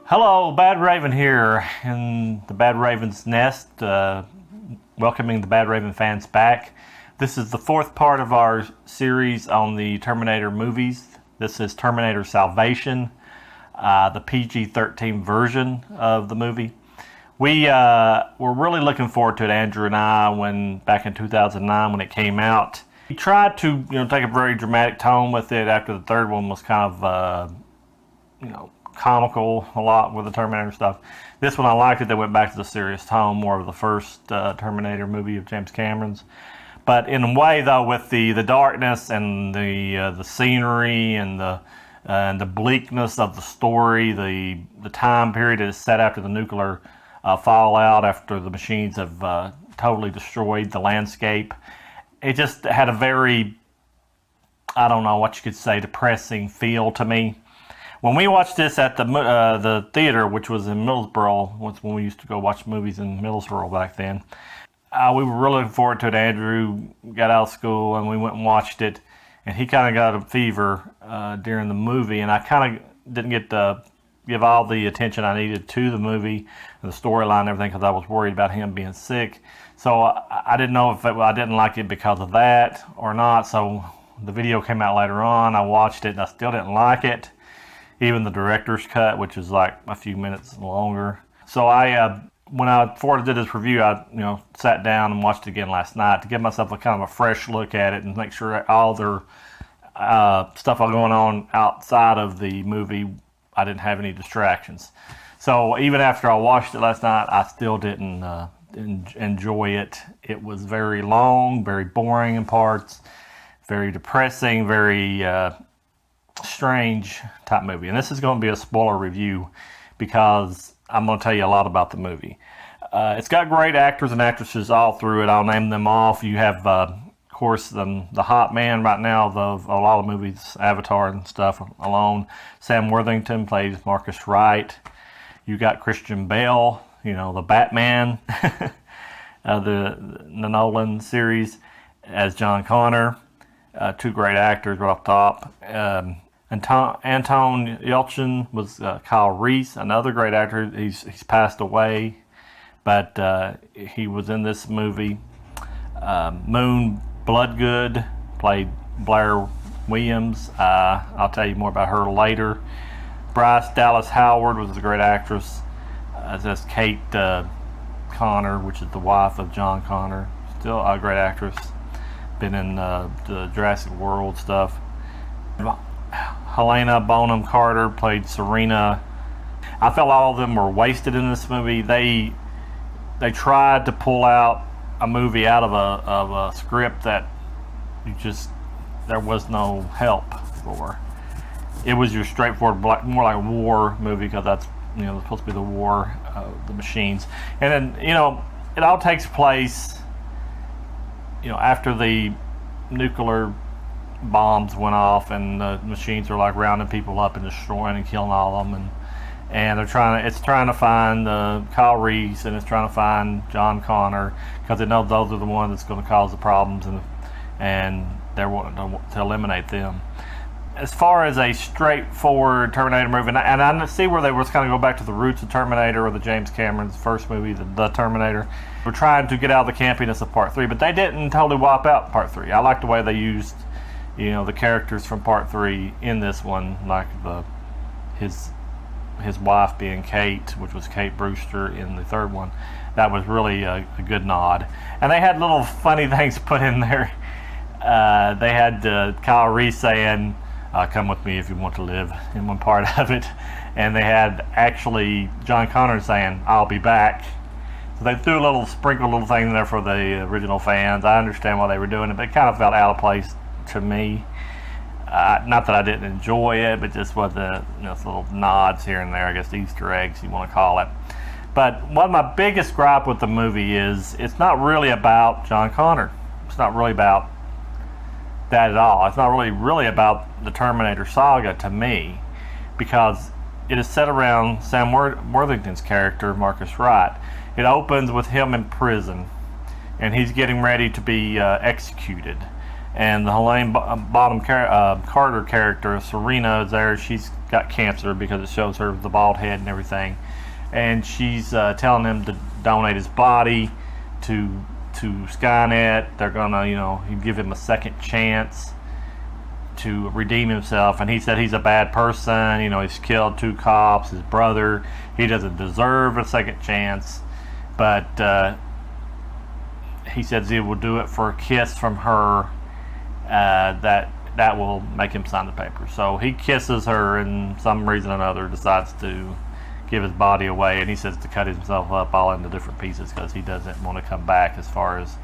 Hello, Bad Raven here in the Bad Raven's nest, welcoming the Bad Raven fans back. This is the fourth part of our series on the Terminator movies. This is Terminator Salvation, the PG-13 version of the movie. We were really looking forward to it, Andrew and I, back in 2009 when it came out. We tried to take a very dramatic tone with it after the third one was kind of comical a lot with the Terminator stuff. This one I liked it. They went back to the serious tone, more of the first Terminator movie of James Cameron's. But in a way, though, with the darkness and the scenery and the bleakness of the story, the time period is set after the nuclear fallout, after the machines have totally destroyed the landscape. It just had a very, I don't know what you could say, depressing feel to me. When we watched this at the theater, which was in Middlesboro, when we used to go watch movies in Middlesboro back then, we were really looking forward to it. Andrew got out of school and we went and watched it, and he kind of got a fever during the movie, and I kind of didn't get to give all the attention I needed to the movie and the storyline and everything because I was worried about him being sick. So I didn't know if I didn't like it because of that or not. So the video came out later on. I watched it and I still didn't like it. Even the director's cut, which is like a few minutes longer. So when I before I did this review, I sat down and watched it again last night to give myself a kind of a fresh look at it and make sure all their stuff going on outside of the movie, I didn't have any distractions. So even after I watched it last night, I still didn't enjoy it. It was very long, very boring in parts, very depressing, very strange type movie. And this is going to be a spoiler review because I'm going to tell you a lot about the movie. It's got great actors and actresses all through it. I'll name them off. You have, of course, the hot man right now of a lot of movies, Avatar and stuff alone. Sam Worthington plays Marcus Wright. You got Christian Bale, the Batman, the Nolan series, as John Connor. Two great actors right off top. Anton Yelchin was Kyle Reese, another great actor. He's passed away, but he was in this movie. Moon Bloodgood played Blair Williams. I'll tell you more about her later. Bryce Dallas Howard was a great actress. That's Kate Connor, which is the wife of John Connor. Still a great actress. Been in the Jurassic World stuff. Helena Bonham Carter played Serena. I felt all of them were wasted in this movie. They tried to pull out a movie out of a script that there was no help for. It was your straightforward, more like a war movie because that's supposed to be the war of the machines. And then it all takes place after the nuclear bombs went off and the machines are like rounding people up and destroying and killing all of them, and it's trying to find Kyle Reese, and it's trying to find John Connor because it knows those are the ones that's going to cause the problems, and they're wanting to eliminate them. As far as a straightforward Terminator movie, and I see where they were kind of go back to the roots of Terminator or the James Cameron's first movie, the Terminator. We're trying to get out of the campiness of Part 3, but they didn't totally wipe out Part 3. I like the way they used the characters from Part 3 in this one, like his wife being Kate, which was Kate Brewster in the third one. That was really a good nod. And they had little funny things put in there. They had Kyle Reese saying, "Come with me if you want to live," in one part of it. And they had actually John Connor saying, "I'll be back." So they threw a little thing in there for the original fans. I understand why they were doing it, but it kind of felt out of place to me. Not that I didn't enjoy it, but just what the little nods here and there, I guess Easter eggs you want to call it. But one of my biggest gripe with the movie is it's not really about John Connor. It's not really about that at all. It's not really about the Terminator saga to me, because it is set around Sam Worthington's character, Marcus Wright. It opens with him in prison, and he's getting ready to be executed. And the Helene Carter character, Serena, is there. She's got cancer because it shows her the bald head and everything. And she's telling him to donate his body to Skynet. They're gonna, you give him a second chance to redeem himself. And he said he's a bad person. He's killed 2 cops, his brother. He doesn't deserve a second chance. But he says he will do it for a kiss from her. That will make him sign the paper. So he kisses her, and some reason or another decides to give his body away, and he says to cut himself up all into different pieces because he doesn't want to come back as far as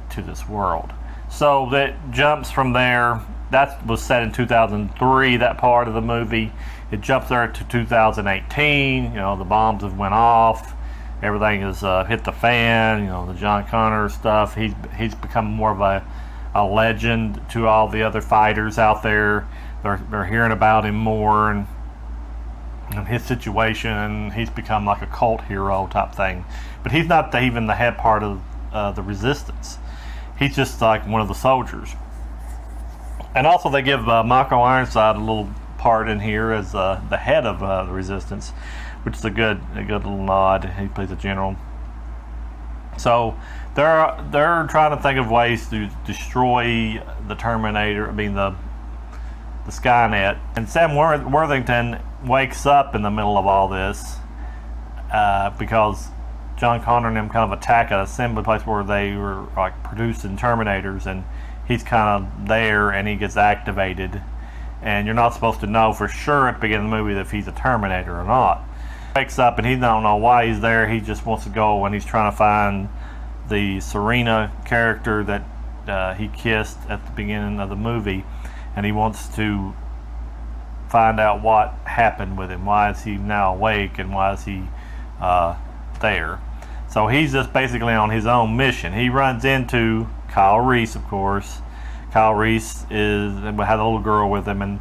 to this world. So that jumps from there. That was set in 2003, that part of the movie. It jumps there to 2018. The bombs have went off. Everything has hit the fan. The John Connor stuff. He's become more of a legend to all the other fighters out there. They're hearing about him more and his situation, and he's become like a cult hero type thing. But he's not even the head part of the resistance. He's just like one of the soldiers. And also they give Michael Ironside a little part in here as the head of the resistance, which is a good little nod. He plays a general. So they're trying to think of ways to destroy the Terminator. the Skynet. And Sam Worthington wakes up in the middle of all this because John Connor and him kind of attack an assembly place where they were like producing Terminators, and he's kind of there and he gets activated. And you're not supposed to know for sure at the beginning of the movie if he's a Terminator or not. He wakes up and he don't know why he's there. He just wants to go, and he's trying to find the Serena character that he kissed at the beginning of the movie, and he wants to find out what happened with him. Why is he now awake, and why is he there? So he's just basically on his own mission. He runs into Kyle Reese, of course. Kyle Reese had a little girl with him, and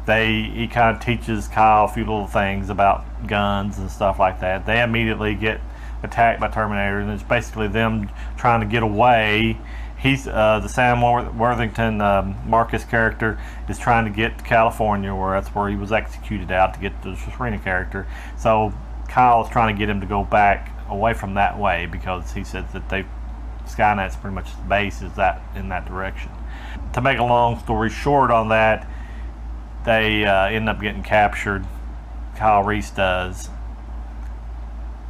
he kind of teaches Kyle a few little things about guns and stuff like that. They immediately get attacked by Terminators, and it's basically them trying to get away. He's the Sam Worthington Marcus character is trying to get to California, where that's where he was executed out, to get the Serena character. So Kyle is trying to get him to go back away from that way, because he says that Skynet's pretty much the base is in that direction. To make a long story short on that, they end up getting captured. Kyle Reese does.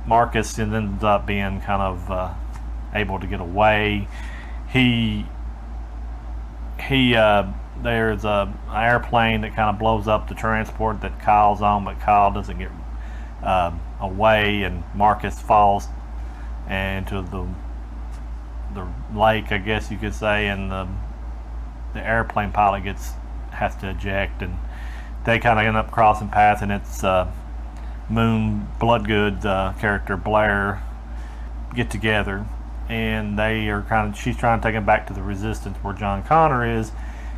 Marcus ends up being kind of able to get away. There's an airplane that kind of blows up the transport that Kyle's on, but Kyle doesn't get away, and Marcus falls into the lake, I guess you could say, and the airplane pilot has to eject, and they kind of end up crossing paths, and it's Moon Bloodgood character Blair get together, and she's trying to take him back to the resistance where John Connor is,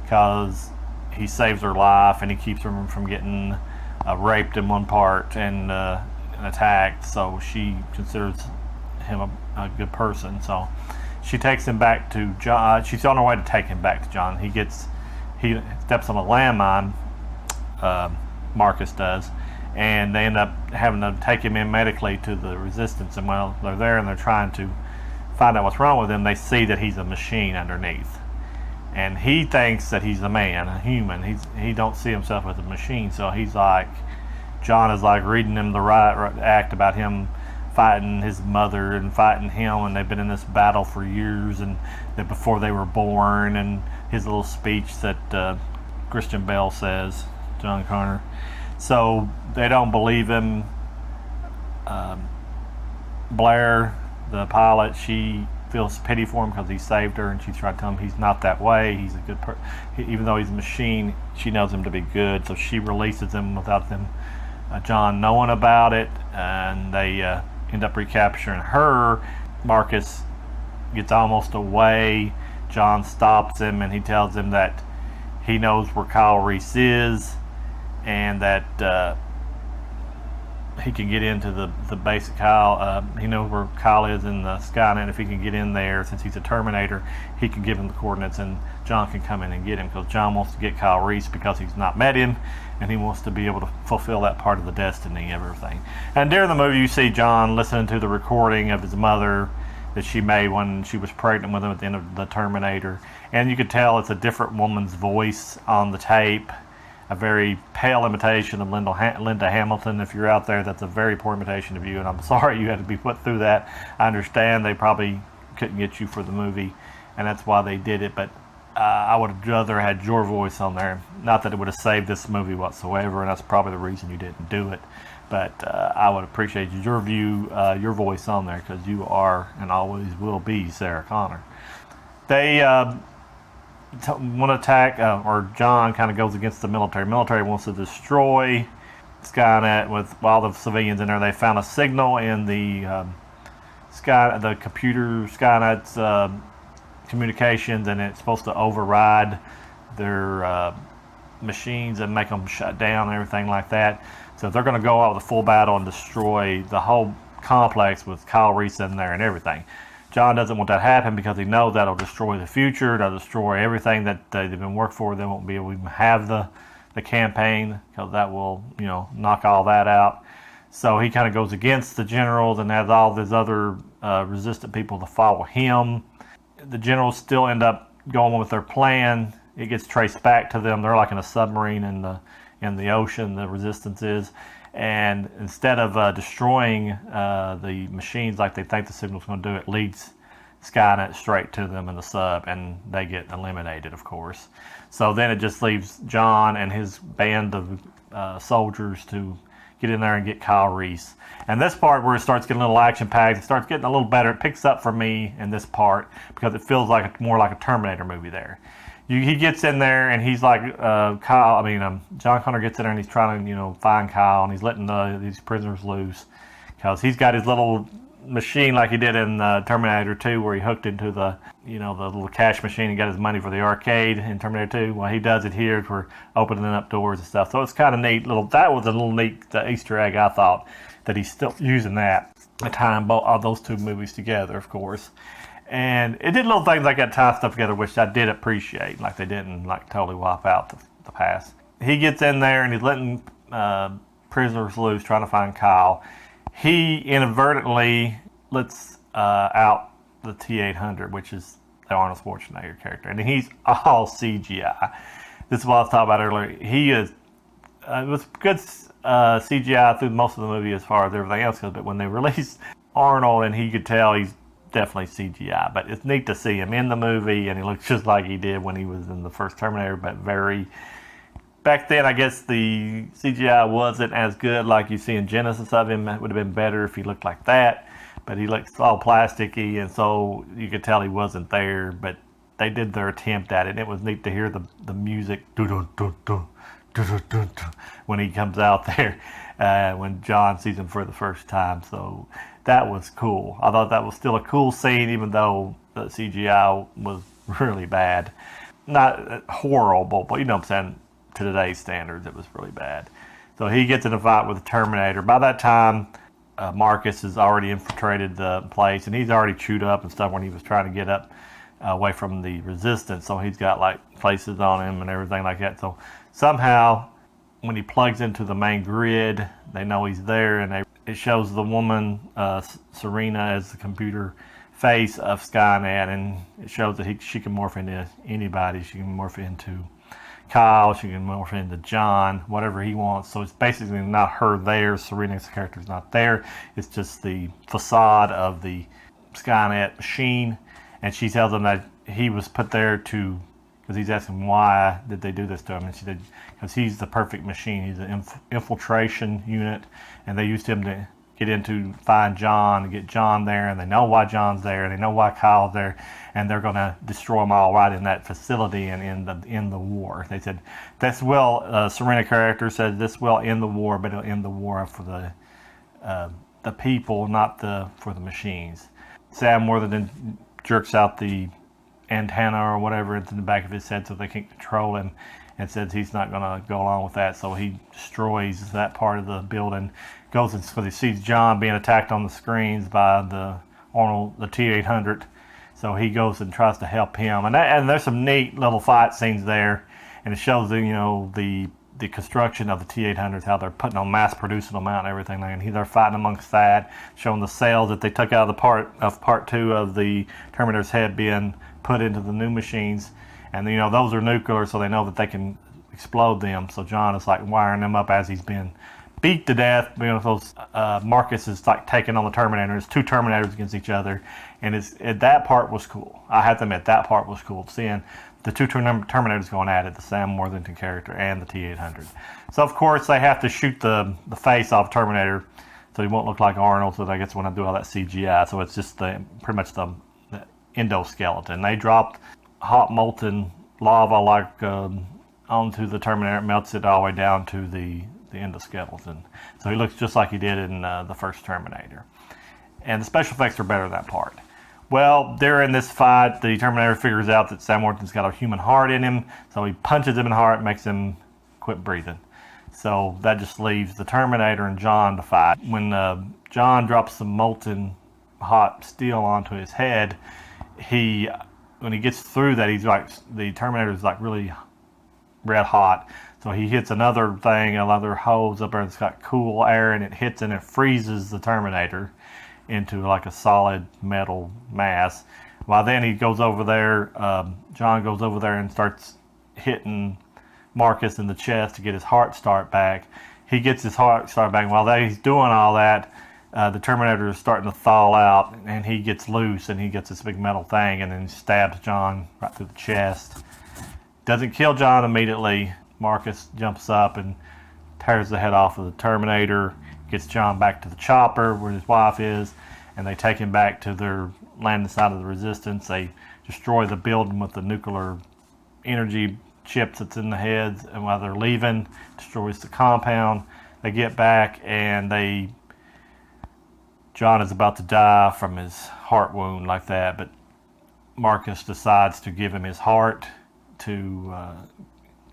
because he saves her life and he keeps her from getting raped in one part and attacked. So she considers him a good person. So she takes him back to John. She's on her way to take him back to John. He steps on a landmine. Marcus does. And they end up having to take him in medically to the resistance. And while they're there and they're trying to find out what's wrong with him, they see that he's a machine underneath. And he thinks that he's a man, a human. He don't see himself as a machine. So he's like, John is like reading him the right act about him fighting his mother and fighting him, and they've been in this battle for years, and that before they were born, and his little speech that Christian Bale says, John Connor. So they don't believe him. Blair, the pilot, she feels pity for him because he saved her, and she's trying to tell him he's not that way. He's a good person. Even though he's a machine, she knows him to be good, so she releases him without John knowing about it, and they end up recapturing her. Marcus gets almost away. John stops him, and he tells him that he knows where Kyle Reese is, and that he can get into the basic Kyle. He knows where Kyle is in the Skynet. If he can get in there, since he's a Terminator, he can give him the coordinates, and John can come in and get him, because John wants to get Kyle Reese because he's not met him, and he wants to be able to fulfill that part of the destiny of everything. And during the movie, you see John listening to the recording of his mother that she made when she was pregnant with him at the end of the Terminator, and you could tell it's a different woman's voice on the tape. A very pale imitation of Linda Hamilton. If you're out there, that's a very poor imitation of you, and I'm sorry you had to be put through that. I understand they probably couldn't get you for the movie, and that's why they did it, but I would have rather had your voice on there. Not that it would have saved this movie whatsoever, and that's probably the reason you didn't do it, but I would appreciate your voice on there, because you are and always will be Sarah Connor. They want to attack, or John kind of goes against the military. Military wants to destroy Skynet with all the civilians in there. They found a signal in the computer Skynet's communications, and it's supposed to override their machines and make them shut down and everything like that. So they're going to go out with a full battle and destroy the whole complex with Kyle Reese in there and everything. John doesn't want that to happen because he knows that'll destroy the future, that'll destroy everything that they've been working for. They won't be able to even have the campaign, because that will, knock all that out. So he kind of goes against the generals and has all these other resistant people to follow him. The generals still end up going with their plan. It gets traced back to them. They're like in a submarine in the ocean, the resistance is. And instead of destroying the machines like they think the signal's going to do, it leads Skynet straight to them in the sub, and they get eliminated, of course. So then it just leaves John and his band of soldiers to get in there and get Kyle Reese. And this part where it starts getting a little action-packed, it starts getting a little better. It picks up for me in this part because it feels like more like a Terminator movie there. He gets in there and he's like, John Connor gets in there and he's trying to, find Kyle, and he's letting these prisoners loose because he's got his little machine like he did in Terminator 2, where he hooked into the little cash machine and got his money for the arcade in Terminator 2. Well, he does it here for opening up doors and stuff. So it's kind of neat. That was a little neat Easter egg, I thought, that he's still using that to tie all those two movies together, of course. And it did little things like that, tie stuff together, which I did appreciate. Like they didn't totally wipe out the past. He gets in there and he's letting prisoners loose, trying to find Kyle. He inadvertently lets out the T-800, which is the Arnold Schwarzenegger character, and he's all CGI. This is what I was talking about earlier. He is. It was good CGI through most of the movie as far as everything else goes, but when they released Arnold, and he could tell he's definitely CGI, but it's neat to see him in the movie, and he looks just like he did when he was in the first Terminator, but very... Back then, I guess the CGI wasn't as good like you see in Genesis of him. It would have been better if he looked like that, but he looks all plasticky, and so you could tell he wasn't there, but they did their attempt at it, and it was neat to hear the music when he comes out there, when John sees him for the first time, so that was cool. I thought that was still a cool scene, even though the CGI was really bad. Not horrible, but you know what I'm saying, to today's standards, it was really bad. So he gets in a fight with the Terminator. By that time, Marcus has already infiltrated the place, and he's already chewed up and stuff when he was trying to get up away from the resistance. So he's got like places on him and everything like that. So somehow, when he plugs into the main grid, they know he's there, and it shows the woman, Serena, as the computer face of Skynet, and it shows that she can morph into anybody. She can morph into Kyle, she can morph into John, whatever he wants. So it's basically not her there. Serena's character is not there. It's just the facade of the Skynet machine. And she tells him that he was put there because he's asking why did they do this to him. And she said, because he's the perfect machine. He's an infiltration unit. And they used him to get in to find John, and get John there. And they know why John's there. They know why Kyle's there. And they're going to destroy them all right in that facility and in the war. They said, this will, Serena character said, this will end the war, but it'll end the war for the people, not for the machines. Sam Worthington jerks out the antenna or whatever into the back of his head so they can't control him, and says he's not going to go along with that. So he destroys that part of the building. goes and because he sees John being attacked on the screens by the Arnold, the T-800. So he goes and tries to help him, and there's some neat little fight scenes there, and it shows the construction of the T-800s, how they're putting on, mass producing them out and everything, and they're fighting amongst that, showing the cells that they took out of part 2 of the Terminator's head being put into the new machines, and those are nuclear, so they know that they can explode them. So John is like wiring them up as he's been beat to death. Marcus is like taking on the Terminator. It's 2 Terminators against each other, and that part was cool. I have to admit, that part was cool, seeing the 2 Terminators going at it, the Sam Worthington character and the T-800. So of course they have to shoot the face off Terminator, so he won't look like Arnold. So I guess when I do all that CGI, so it's just pretty much the endoskeleton. They dropped hot molten lava onto the Terminator. It melts it all the way down to the endoskeleton. So he looks just like he did in the first Terminator. And the special effects are better in that part. Well, during this fight, the Terminator figures out that Sam Worthington's got a human heart in him, so he punches him in the heart and makes him quit breathing. So that just leaves the Terminator and John to fight. When John drops some molten hot steel onto his head, when he gets through that, the Terminator is like really red hot. So he hits another hose up there that's got cool air, and it hits and it freezes the Terminator into like a solid metal mass. While then he goes over there, John goes over there and starts hitting Marcus in the chest to get his heart start back. He gets his heart start back. While he's doing all that, the Terminator is starting to thaw out, and he gets loose, and he gets this big metal thing, and then he stabs John right through the chest. Doesn't kill John immediately. Marcus jumps up and tears the head off of the Terminator, gets John back to the chopper where his wife is, and they take him back to their landing site of the Resistance. They destroy the building with the nuclear energy chips that's in the heads, and while they're leaving, destroys the compound. They get back, and John is about to die from his heart wound like that, but Marcus decides to give him his heart to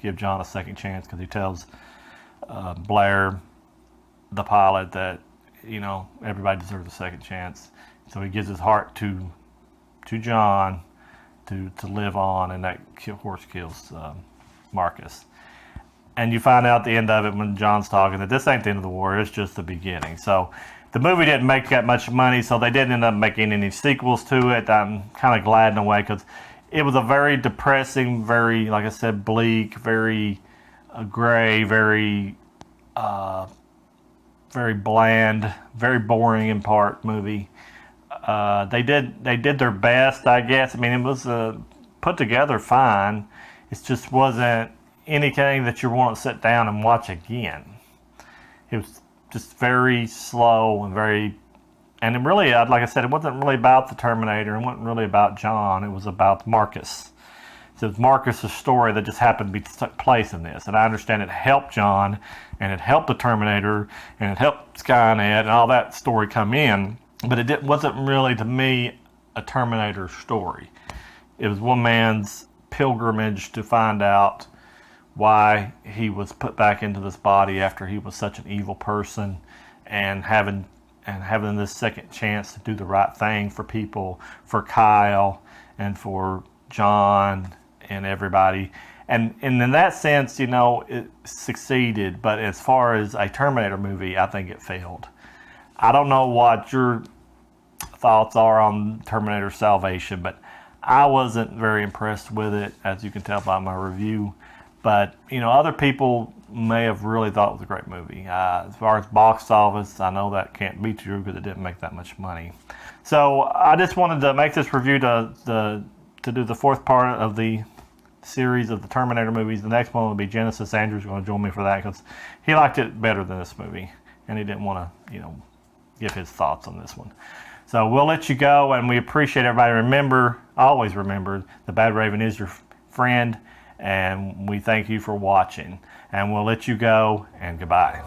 give John a second chance, because he tells Blair, the pilot, that everybody deserves a second chance. So he gives his heart to John to live on, and that horse kills Marcus. And you find out at the end of it, when John's talking, that this ain't the end of the war, it's just the beginning. So the movie didn't make that much money, so they didn't end up making any sequels to it. I'm kind of glad in a way, because it was a very depressing, very, like I said, bleak, very gray, very bland, very boring in part movie. They did their best, I guess. I mean, it was put together fine. It just wasn't anything that you want to sit down and watch again. It was just very slow and it really, like I said, it wasn't really about the Terminator. It wasn't really about John. It was about Marcus. So it's Marcus' story that just happened to be took place in this. And I understand it helped John, and it helped the Terminator, and it helped Skynet, and all that story come in. But it wasn't really, to me, a Terminator story. It was one man's pilgrimage to find out why he was put back into this body after he was such an evil person, and having this second chance to do the right thing for people, for Kyle and for John and everybody. And in that sense, it succeeded. But as far as a Terminator movie, I think it failed. I don't know what your thoughts are on Terminator Salvation, but I wasn't very impressed with it, as you can tell by my review. But, other people may have really thought it was a great movie. As far as box office, I know that can't be true because it didn't make that much money. So I just wanted to make this review to do the fourth part of the series of the Terminator movies. The next one will be Genesis. Andrew's going to join me for that because he liked it better than this movie, and he didn't want to, give his thoughts on this one. So we'll let you go, and we appreciate everybody. Always remember, the Bad Raven is your friend, and we thank you for watching. And we'll let you go, and goodbye.